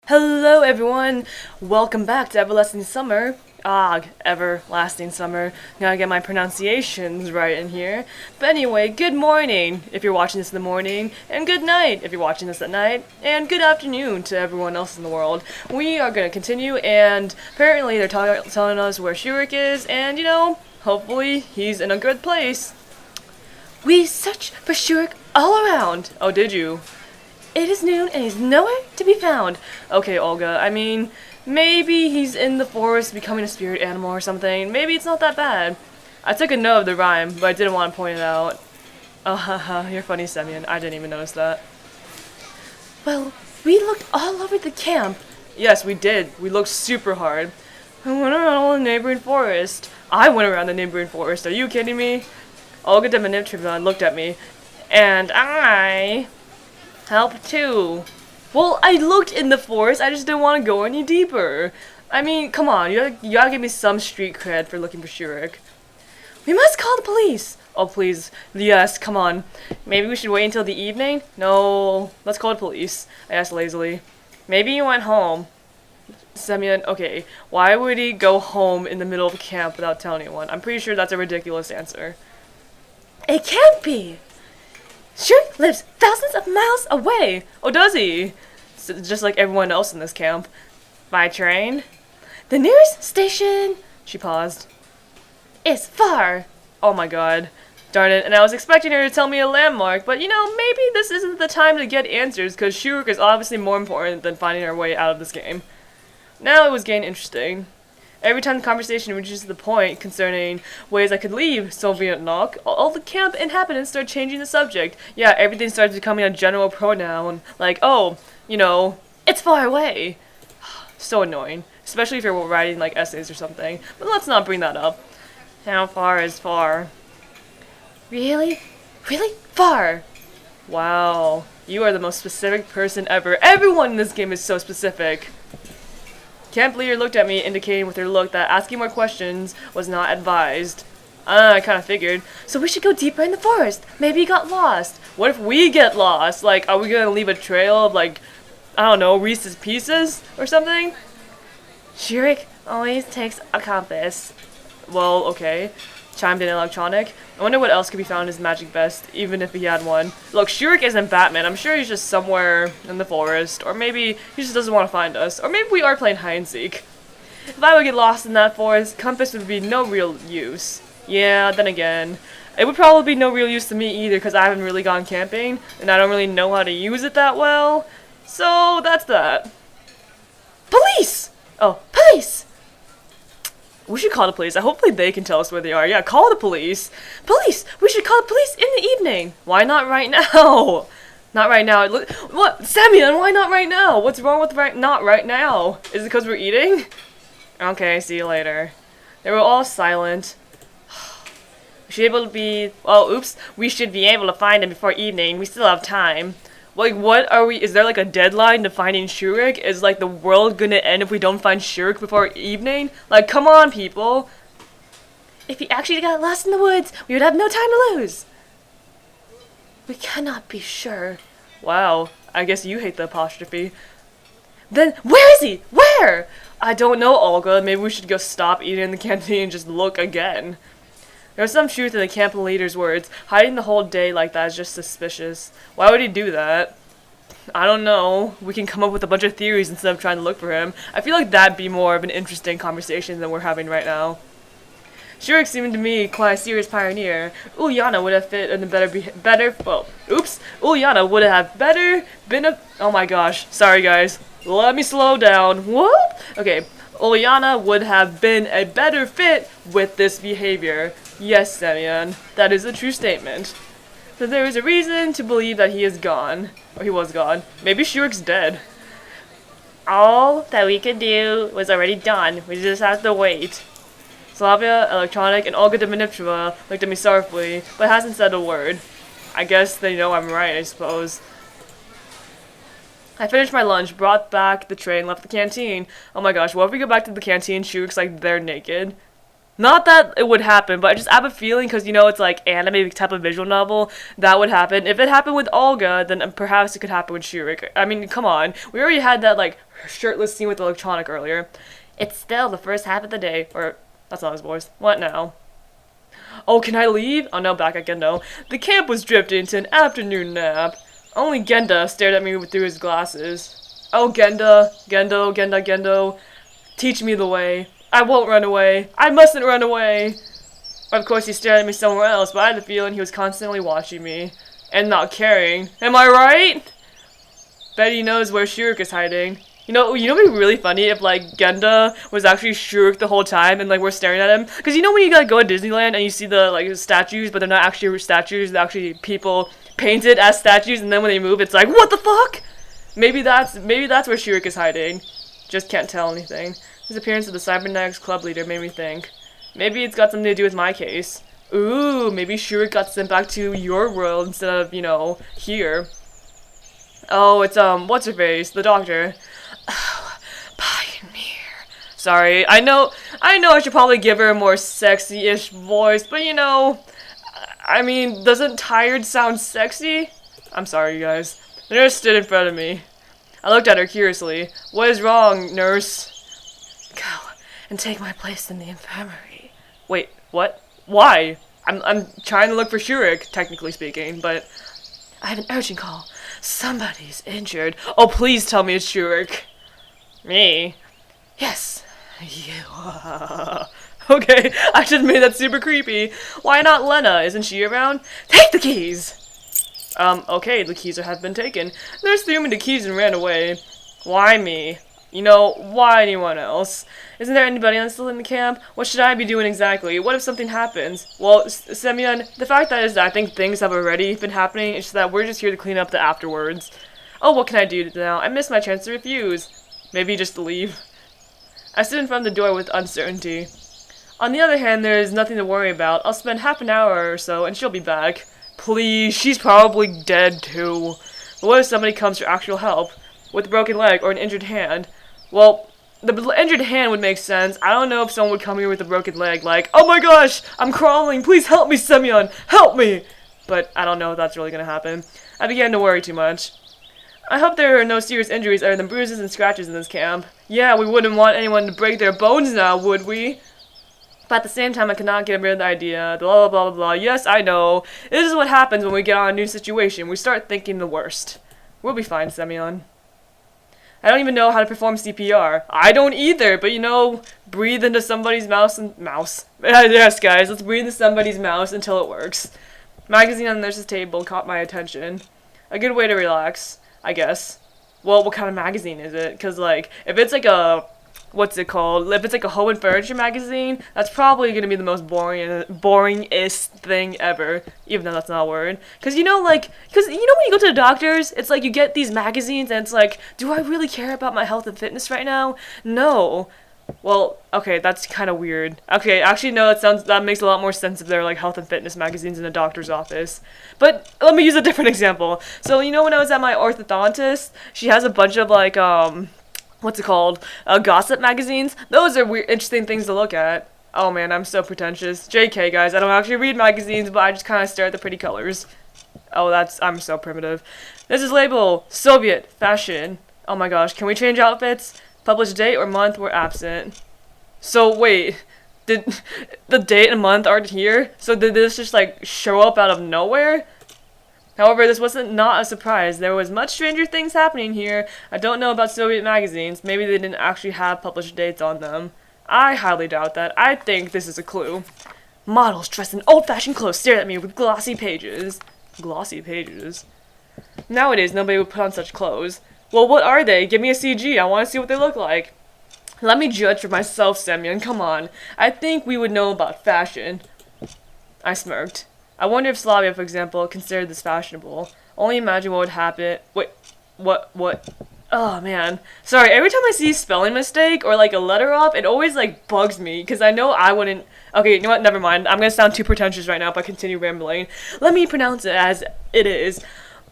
Hello everyone! Welcome back to Everlasting Summer. Everlasting Summer. Gotta get my pronunciations right in here. But anyway, good morning if you're watching this in the morning, and good night if you're watching this at night, and good afternoon to everyone else in the world. We are gonna continue, and apparently they're telling us where Shurik is, and hopefully he's in a good place. We searched for Shurik all around. Oh, did you? It is noon and he's nowhere to be found. Okay, Olga, I mean, maybe he's in the forest becoming a spirit animal or something. Maybe it's not that bad. I took a note of the rhyme, but I didn't want to point it out. Oh, haha, you're funny, Semyon. I didn't even notice that. Well, we looked all over the camp. Yes, we did. We looked super hard. I went around the neighboring forest. I went around the neighboring forest. Are you kidding me? Olga Dimitrievna looked at me, and I help too. Well, I looked in the forest, I just didn't want to go any deeper. I mean, come on, you gotta give me some street cred for looking for Shurik. We must call the police! Oh, please. Yes, come on. Maybe we should wait until the evening? No, let's call the police, I asked lazily. Maybe he went home. Semyon, okay, why would he go home in the middle of a camp without telling anyone? I'm pretty sure that's a ridiculous answer. It can't be! Shurik lives thousands of miles away! Oh, does he? Just like everyone else in this camp. By train? The nearest station, she paused, is far. Oh my god. Darn it, and I was expecting her to tell me a landmark, but maybe this isn't the time to get answers, because Shurik is obviously more important than finding our way out of this game. Now it was getting interesting. Every time the conversation reaches the point concerning ways I could leave Sovietnok, all the camp inhabitants start changing the subject. Yeah, everything starts becoming a general pronoun, like, oh, it's far away. So annoying, especially if you're writing, like, essays or something. But let's not bring that up. How far is far? Really? Really far? Wow, you are the most specific person ever. Everyone in this game is so specific. Camp leader looked at me, indicating with her look that asking more questions was not advised. I kind of figured. So we should go deeper in the forest. Maybe he got lost. What if we get lost? Like, are we gonna leave a trail of, like, I don't know, Reese's Pieces or something? Shurik always takes a compass. Well, okay. Chimed in electronic. I wonder what else could be found in his magic vest, even if he had one. Look, Shurik isn't Batman. I'm sure he's just somewhere in the forest. Or maybe he just doesn't want to find us. Or maybe we are playing hide and seek. If I would get lost in that forest, compass would be no real use. Yeah, then again, it would probably be no real use to me either, because I haven't really gone camping, and I don't really know how to use it that well. So, that's that. Police! Oh, police! We should call the police. Hopefully they can tell us where they are. Yeah, call the police. Police! We should call the police in the evening. Why not right now? Not right now. Look, what? Semyon, why not right now? What's wrong with not right now? Is it because we're eating? Okay, see you later. They were all silent. We should be able to be... Oh, oops. We should be able to find him before evening. We still have time. Like, what are we... Is there, like, a deadline to finding Shurik? Is, like, the world gonna end if we don't find Shurik before evening? Like, come on, people. If he actually got lost in the woods, we would have no time to lose. We cannot be sure. Wow. I guess you hate the apostrophe. Then, where is he? Where? I don't know, Olga. Maybe we should go stop eating in the canteen and just look again. There's some truth in the camp leader's words. Hiding the whole day like that is just suspicious. Why would he do that? I don't know. We can come up with a bunch of theories instead of trying to look for him. I feel like that'd be more of an interesting conversation than we're having right now. Shurik seemed to me quite a serious pioneer. Ulyana would have fit in a Ulyana would have better been a... Oh my gosh. Sorry, guys. Let me slow down. What? Okay. Ulyana would have been a better fit with this behavior. Yes, Semyon, that is a true statement. But there is a reason to believe that he is gone. Or he was gone. Maybe Shurik's dead. All that we could do was already done. We just have to wait. Slavia, Electronic, and Olga Dimitrieva looked at me sorrowfully, but hasn't said a word. I guess they know I'm right, I suppose. I finished my lunch, brought back the tray, and left the canteen. Oh my gosh, what if we go back to the canteen, Shurik's like there naked? Not that it would happen, but I just have a feeling because, it's like anime type of visual novel, that would happen. If it happened with Olga, then perhaps it could happen with Shirik. I mean, come on. We already had that, like, shirtless scene with Electronic earlier. It's still the first half of the day. Or, that's not his voice. What now? Oh, can I leave? Oh no, back at Gendo. The camp was drifting into an afternoon nap. Only Genda stared at me through his glasses. Oh, Gendo. Teach me the way. I won't run away. I mustn't run away. Of course, he stared at me somewhere else, but I had the feeling he was constantly watching me. And not caring. Am I right? Bet he knows where Shirik is hiding. You know it'd be really funny if, like, Genda was actually Shirik the whole time and, like, we're staring at him? Because when you, like, go to Disneyland and you see the, like, statues, but they're not actually statues, they're actually people painted as statues, and then when they move, it's like, what the fuck? Maybe that's where Shirik is hiding. Just can't tell anything. His appearance of the Cybernetics club leader made me think. Maybe it's got something to do with my case. Ooh, maybe Shirik got sent back to your world instead of, here. Oh, it's, what's-her-face, the doctor. Oh, Pioneer. Sorry, I know I should probably give her a more sexy-ish voice, but I mean, doesn't tired sound sexy? I'm sorry, you guys. The nurse stood in front of me. I looked at her curiously. What is wrong, nurse? Go and take my place in the infirmary. Wait, what? Why? I'm trying to look for Shirik, technically speaking, but I have an urgent call. Somebody's injured. Oh, please tell me it's Shirik. Me? Yes, you. Okay, I just made that super creepy. Why not Lena? Isn't she around? Take the keys! Okay, the keys have been taken. Nurse threw me the keys and ran away. Why me? Why anyone else? Isn't there anybody else still in the camp? What should I be doing exactly? What if something happens? Well, Semyon, the fact that is that I think things have already been happening, it's just that we're just here to clean up the afterwards. Oh, what can I do now? I missed my chance to refuse. Maybe just to leave. I stood in front of the door with uncertainty. On the other hand, there is nothing to worry about. I'll spend half an hour or so, and she'll be back. Please, she's probably dead too. But what if somebody comes for actual help? With a broken leg or an injured hand? Well, the injured hand would make sense. I don't know if someone would come here with a broken leg like, oh my gosh, I'm crawling, please help me, Semyon, help me! But I don't know if that's really gonna happen. I began to worry too much. I hope there are no serious injuries other than bruises and scratches in this camp. Yeah, we wouldn't want anyone to break their bones now, would we? But at the same time, I could not get rid of the idea. Blah, blah, blah, blah. Yes, I know. This is what happens when we get on a new situation. We start thinking the worst. We'll be fine, Semyon. I don't even know how to perform CPR. I don't either, but breathe into somebody's mouse. Yes, guys, let's breathe into somebody's mouse until it works. Magazine on the nurse's table caught my attention. A good way to relax, I guess. Well, what kind of magazine is it? Because, like, if it's like a... What's it called? If it's like a home and furniture magazine, that's probably going to be the most boringest thing ever. Even though that's not a word. Because, when you go to the doctors, it's like you get these magazines and it's like, do I really care about my health and fitness right now? No. Well, okay, that's kind of weird. Okay, actually, no, that makes a lot more sense if they're like health and fitness magazines in a doctor's office. But let me use a different example. So, when I was at my orthodontist, she has a bunch of like, what's it called? Gossip magazines. Those are weird, interesting things to look at. Oh man, I'm so pretentious. JK, guys, I don't actually read magazines, but I just kind of stare at the pretty colors. Oh, I'm so primitive. This is labeled Soviet fashion. Oh my gosh, can we change outfits? Published date or month were absent. So wait, did the date and month aren't here? So did this just like show up out of nowhere? However, this wasn't not a surprise. There was much stranger things happening here. I don't know about Soviet magazines. Maybe they didn't actually have published dates on them. I highly doubt that. I think this is a clue. Models dressed in old-fashioned clothes stared at me with glossy pages. Glossy pages? Nowadays, nobody would put on such clothes. Well, what are they? Give me a CG. I want to see what they look like. Let me judge for myself, Semyon. Come on. I think we would know about fashion. I smirked. I wonder if Slavia, for example, considered this fashionable. Only imagine what would happen. Wait, what? Oh, man. Sorry, every time I see spelling mistake or, like, a letter off, it always, like, bugs me, because I know I wouldn't... Okay, you know what? Never mind. I'm gonna sound too pretentious right now if I continue rambling. Let me pronounce it as it is.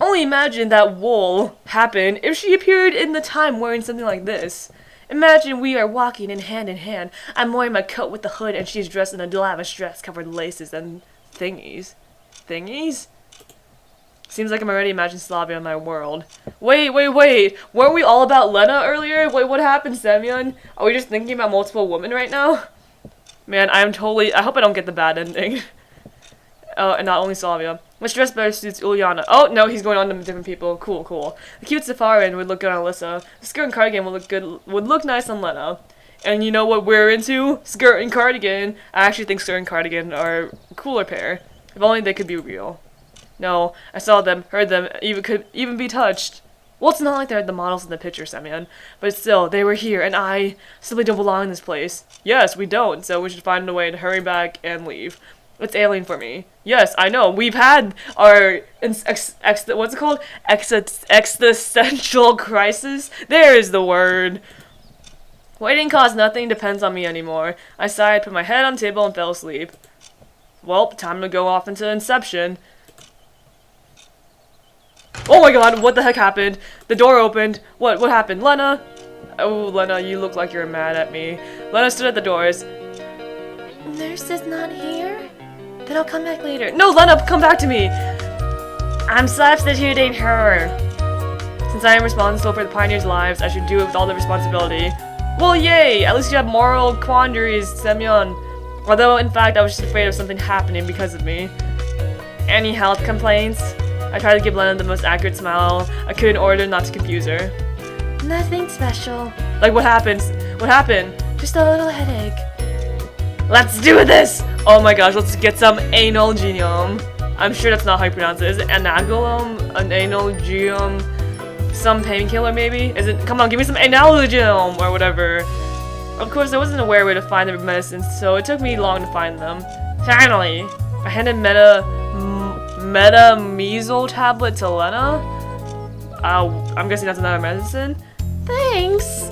Only imagine that wool happened if she appeared in the time wearing something like this. Imagine we are walking in hand. I'm wearing my coat with the hood and she's dressed in a lavish dress covered in laces and thingies. Thingies? Seems like I'm already imagining Slavia in my world. Wait. Weren't we all about Lena earlier? Wait, what happened, Semyon? Are we just thinking about multiple women right now? Man, I hope I don't get the bad ending. Oh, and not only Slavia. Which dress better suits Ulyana? Oh, no, he's going on to different people. Cool. The cute Safarin would look good on Alyssa. The skirt and cardigan would look nice on Lena. And you know what we're into? Skirt and cardigan. I actually think skirt and cardigan are a cooler pair. If only they could be real. No, I saw them, heard them, could even be touched. Well, it's not like they're the models in the picture, Semyon. But still, they were here, and I simply don't belong in this place. Yes, we don't, so we should find a way to hurry back and leave. It's alien for me. Yes, I know. We've had our what's it called? Existential crisis. There is the word. Waiting caused nothing depends on me anymore. I sighed, put my head on the table, and fell asleep. Well, time to go off into Inception. Oh my god, what the heck happened? The door opened. What happened? Lena? Oh, Lena, you look like you're mad at me. Lena stood at the doors. Nurse is not here? Then I'll come back later. No, Lena, come back to me! I'm substituting her. Since I am responsible for the pioneers' lives, I should do it with all the responsibility. Well, yay! At least you have moral quandaries, Semyon. Although, in fact, I was just afraid of something happening because of me. Any health complaints? I tried to give Lena the most accurate smile I could in order not to confuse her. Nothing special. Like, what happened? What happened? Just a little headache. Let's do this! Oh my gosh, let's get some analgesium. I'm sure that's not how you pronounce it. Is it analgesium? An analgesium? Some painkiller, maybe? Is it? Come on, give me some analgesium or whatever. Of course, I wasn't aware where to find the medicines, so it took me long to find them. Finally, I handed metamizole tablet to Lena. I'm guessing that's another medicine. Thanks.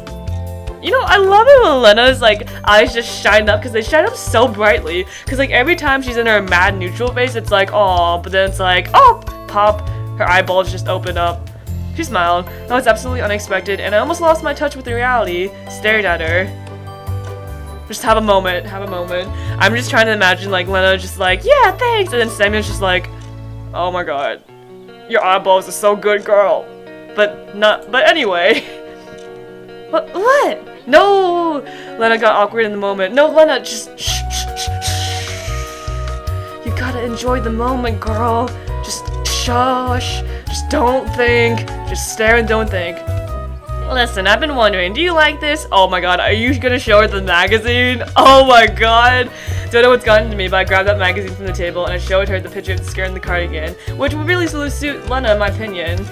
You know, I love it when Lena's like eyes just shine up because they shine up so brightly. Because like every time she's in her mad neutral face, it's like oh, but then it's like oh, pop. Her eyeballs just open up. She smiled. That was absolutely unexpected, and I almost lost my touch with reality. Stared at her. Just have a moment. I'm just trying to imagine like Lena just like yeah, thanks, and then Semyon's just like. Oh my god. Your eyeballs are so good, girl. But anyway. What? No! Lena got awkward in the moment. No, Lena, just shh. You gotta enjoy the moment, girl. Just shush. Just don't think. Just stare and don't think. Listen, I've been wondering, do you like this? Oh my god, are you gonna show her the magazine? Oh my god! Don't know what's gotten to me, but I grabbed that magazine from the table and I showed her the picture of the skirt and the cardigan, which would really suit Lena in my opinion.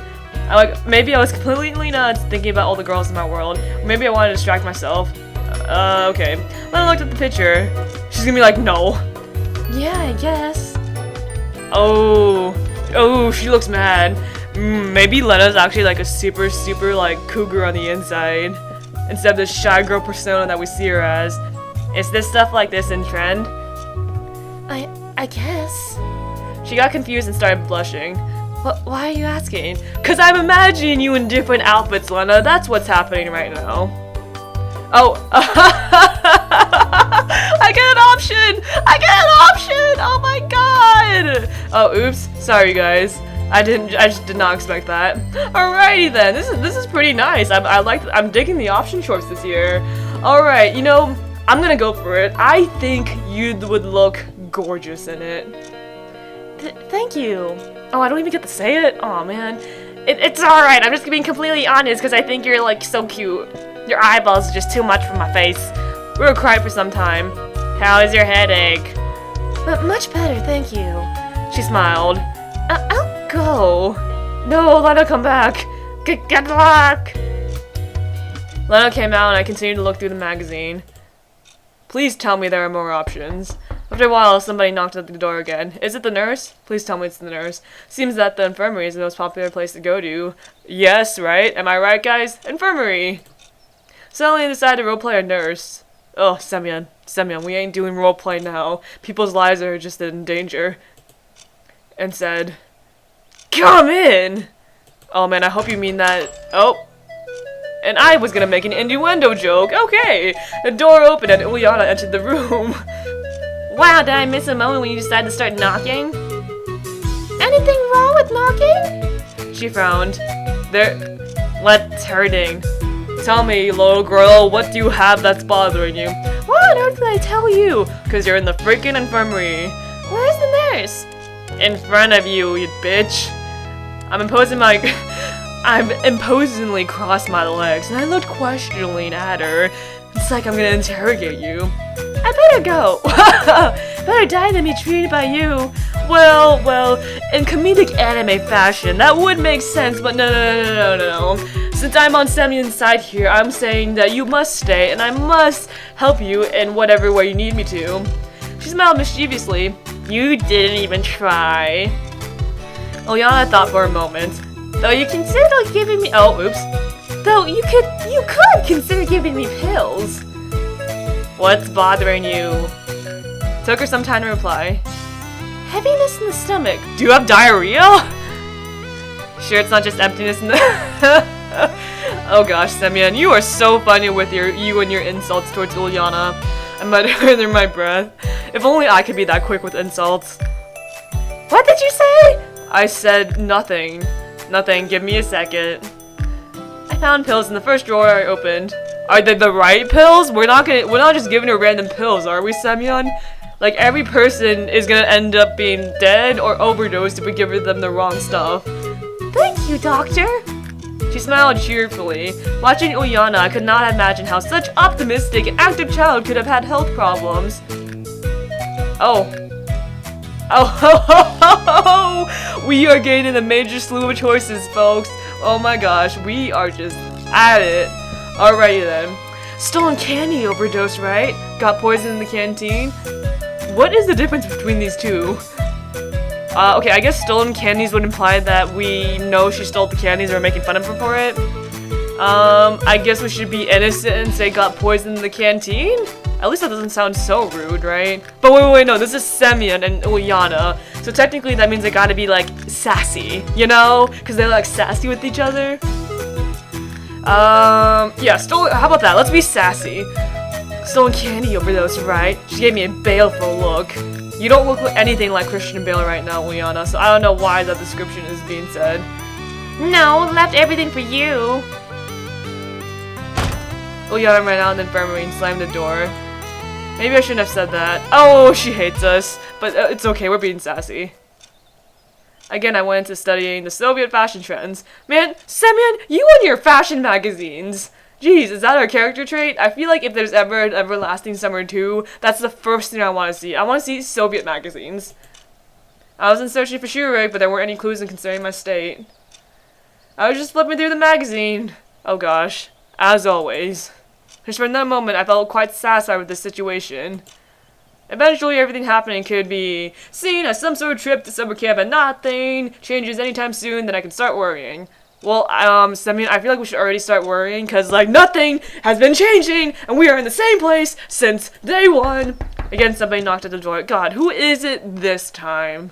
Maybe I was completely nuts thinking about all the girls in my world, or maybe I wanted to distract myself. Okay. Lena looked at the picture. She's gonna be like, no. Yeah, I guess. Oh, she looks mad. Maybe Lena's actually like a super like cougar on the inside, instead of the shy girl persona that we see her as. Is this stuff like this in trend? I guess. She got confused and started blushing. Why are you asking? Cause I'm imagining you in different outfits, Lena. That's what's happening right now. Oh, I get an option! Oh my god! Oh, oops. Sorry, guys. I just did not expect that. Alrighty then. This is pretty nice. I'm digging the option shorts this year. Alright, you know, I'm gonna go for it. I think you would look gorgeous in it. Thank you. Oh, I don't even get to say it? Aw, man. It's alright. I'm just being completely honest because I think you're, like, so cute. Your eyeballs are just too much for my face. We were crying for some time. How is your headache? Much better, thank you. She smiled. I'll go. No, Lena, come back. Good luck. Lena came out and I continued to look through the magazine. Please tell me there are more options. After a while, somebody knocked at the door again. Is it the nurse? Please tell me it's the nurse. Seems that the infirmary is the most popular place to go to. Yes, right? Am I right, guys? Infirmary! Suddenly I decided to roleplay a nurse. Oh, Semyon, we ain't doing roleplay now. People's lives are just in danger. And said, come in! Oh man, I hope you mean that. Oh. And I was gonna make an innuendo joke. Okay. The door opened and Uliana entered the room. Wow, did I miss a moment when you decided to start knocking? Anything wrong with knocking? She frowned. What's hurting? Tell me, little girl, what do you have that's bothering you? What on earth did I tell you? Cause you're in the freaking infirmary. Where's the nurse? In front of you, you bitch. I've imposingly crossed my legs, and I looked questioningly at her. It's like I'm gonna interrogate you. I better go. Better die than be treated by you. Well, in comedic anime fashion, that would make sense, but no. Since I'm on Semyon's side here, I'm saying that you must stay, and I must help you in whatever way you need me to. She smiled mischievously. You didn't even try. Uliana thought for a moment. Though you consider giving me— oh, oops. Though you could consider giving me pills. What's bothering you? Took her some time to reply. Heaviness in the stomach. Do you have diarrhea? Sure, it's not just emptiness in the— oh gosh, Semyon, you are so funny with you and your insults towards Uliana. I muttered under my breath. If only I could be that quick with insults. What did you say? I said nothing. Nothing. Give me a second. I found pills in the first drawer I opened. Are they the right pills? We're not just giving her random pills, are we, Semyon? Like, every person is gonna end up being dead or overdosed if we give them the wrong stuff. Thank you, doctor. She smiled cheerfully. Watching Uliana, I could not imagine how such optimistic and active child could have had health problems. Oh, we are gaining a major slew of choices, folks. Oh my gosh, we are just at it. Alrighty then. Stolen candy overdose, right? Got poisoned in the canteen? What is the difference between these two? Okay, I guess stolen candies would imply that we know she stole the candies and we're making fun of her for it. I guess we should be innocent and say got poisoned in the canteen? At least that doesn't sound so rude, right? But wait, no, this is Semyon and Uliana. So technically that means they gotta be, like, sassy, you know? Because they're, like, sassy with each other. Yeah, how about that? Let's be sassy. Stolen candy overdose, right? She gave me a baleful look. You don't look anything like Christian Bale right now, Uliana, so I don't know why that description is being said. No, left everything for you. Uliana ran out of the infirmary and slammed the door. Maybe I shouldn't have said that. Oh, she hates us. But it's okay, we're being sassy. Again, I went into studying the Soviet fashion trends. Man, Semyon, you and your fashion magazines. Jeez, is that our character trait? I feel like if there's ever an Everlasting Summer 2, that's the first thing I want to see. I want to see Soviet magazines. I wasn't searching for Shurik, but there weren't any clues in concerning my state. I was just flipping through the magazine. Oh gosh, as always. Just for that moment, I felt quite satisfied with the situation. Eventually, everything happening could be seen as some sort of trip to summer camp, and nothing changes anytime soon, then I can start worrying. Well, Semyon, I feel like we should already start worrying, because, like, nothing has been changing, and we are in the same place since day one. Again, somebody knocked at the door. God, who is it this time?